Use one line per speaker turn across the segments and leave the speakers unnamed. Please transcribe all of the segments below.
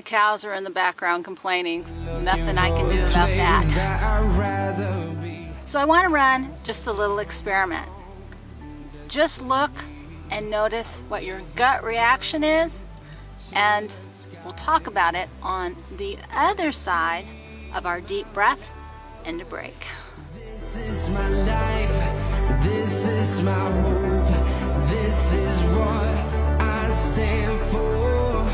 cows are in the background complaining. Nothing I can do about that. So I want to run just a little experiment. Just look and notice what your gut reaction is, and we'll talk about it on the other side of our deep breath and a break.
This is my life, this is my hope, this is what I stand for.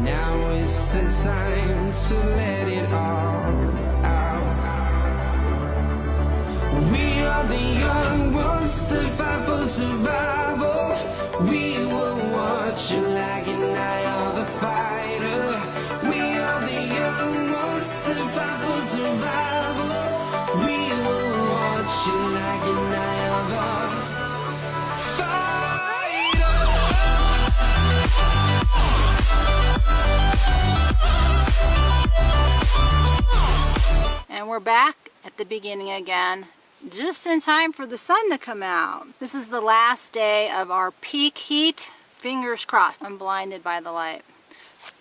Now is the time to let it all out. We are the young ones that fight for survival. We will watch you like an eye of a fighter. We are the young ones that fight for survival. We will watch you like an eye of a fighter.
And we're back at the beginning again, just in time for the sun to come out. This is the last day of our peak heat. Fingers crossed. I'm blinded by the light.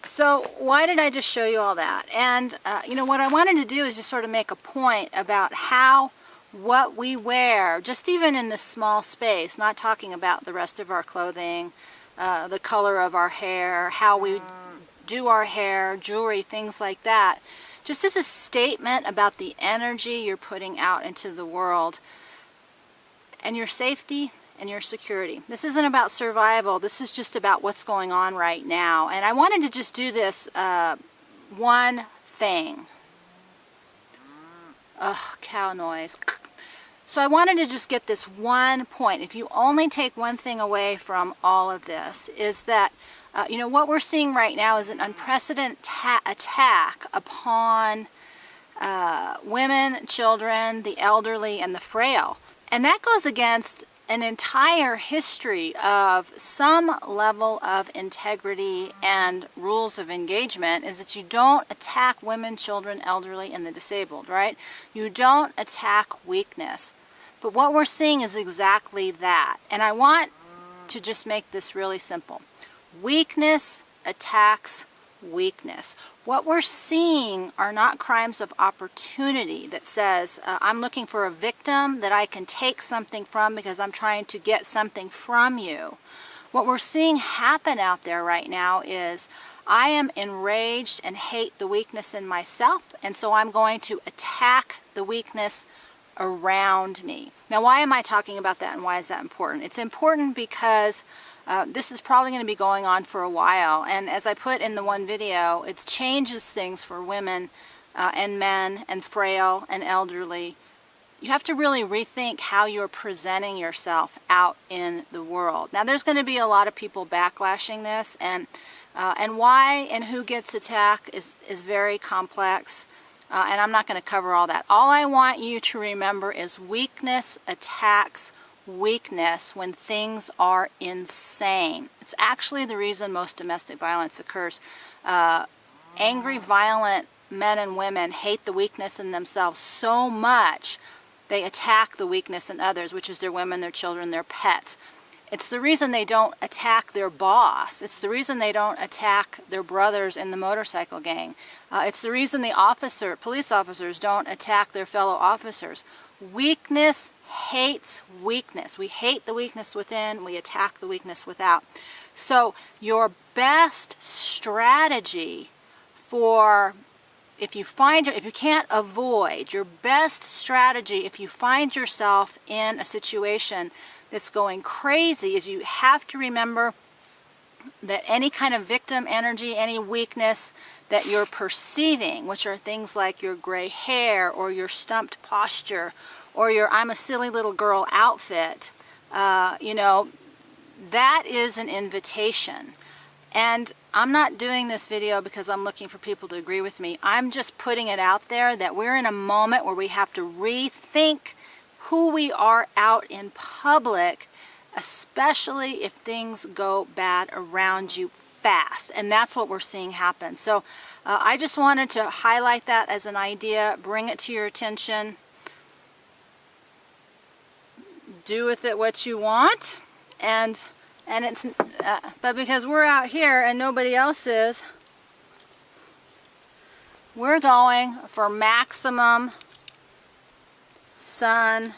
So why did I just show you all that? And you know, what I wanted to do is just sort of make a point about how what we wear, just even in this small space, not talking about the rest of our clothing, the color of our hair, how we do our hair, jewelry, things like that, just as a statement about the energy you're putting out into the world and your safety and your security. This isn't about survival. This is just about what's going on right now. And I wanted to just do this one thing. Ugh, cow noise. So I wanted to just get this one point. If you only take one thing away from all of this, is that you know, what we're seeing right now is an unprecedented attack upon women, children, the elderly, and the frail. And that goes against an entire history of some level of integrity and rules of engagement, is that you don't attack women, children, elderly, and the disabled, right? You don't attack weakness. But what we're seeing is exactly that. And I want to just make this really simple. Weakness attacks weakness. What we're seeing are not crimes of opportunity that says, I'm looking for a victim that I can take something from because I'm trying to get something from you. What we're seeing happen out there right now is, I am enraged and hate the weakness in myself, and so I'm going to attack the weakness around me. Now, why am I talking about that, and why is that important? It's important because this is probably going to be going on for a while, and as I put in the one video, it changes things for women and men and frail and elderly. You have to really rethink how you're presenting yourself out in the world. Now, there's going to be a lot of people backlashing this, and why and who gets attacked is very complex, and I'm not going to cover all that. All I want you to remember is weakness attacks weakness when things are insane. It's actually the reason most domestic violence occurs. Angry, violent men and women hate the weakness in themselves so much they attack the weakness in others, which is their women, their children, their pets. It's the reason they don't attack their boss. It's the reason they don't attack their brothers in the motorcycle gang. It's the reason the police officers don't attack their fellow officers. Weakness hates weakness. We hate the weakness within, we attack the weakness without. So your best strategy for, if you can't avoid, your best strategy if you find yourself in a situation that's going crazy, is you have to remember that any kind of victim energy, any weakness that you're perceiving, which are things like your gray hair or your stumped posture or your I'm a silly little girl outfit, you know, that is an invitation. And I'm not doing this video because I'm looking for people to agree with me. I'm just putting it out there that we're in a moment where we have to rethink who we are out in public, especially if things go bad around you fast. And that's what we're seeing happen. So I just wanted to highlight that as an idea, bring it to your attention. Do with it what you want, and it's but because we're out here and nobody else is, we're going for maximum sun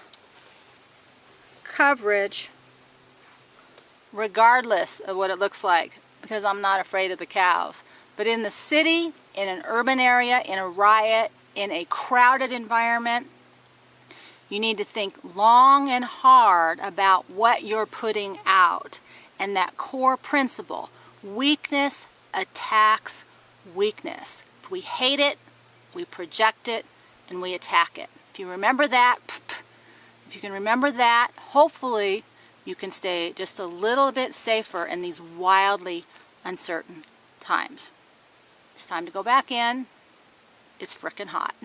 coverage regardless of what it looks like, because I'm not afraid of the cows. But in the city, in an urban area, in a riot, in a crowded environment, you need to think long and hard about what you're putting out. And that core principle, weakness attacks weakness. If we hate it, we project it, and we attack it. If you remember that, if you can remember that, hopefully you can stay just a little bit safer in these wildly uncertain times. It's time to go back in. It's frickin' hot.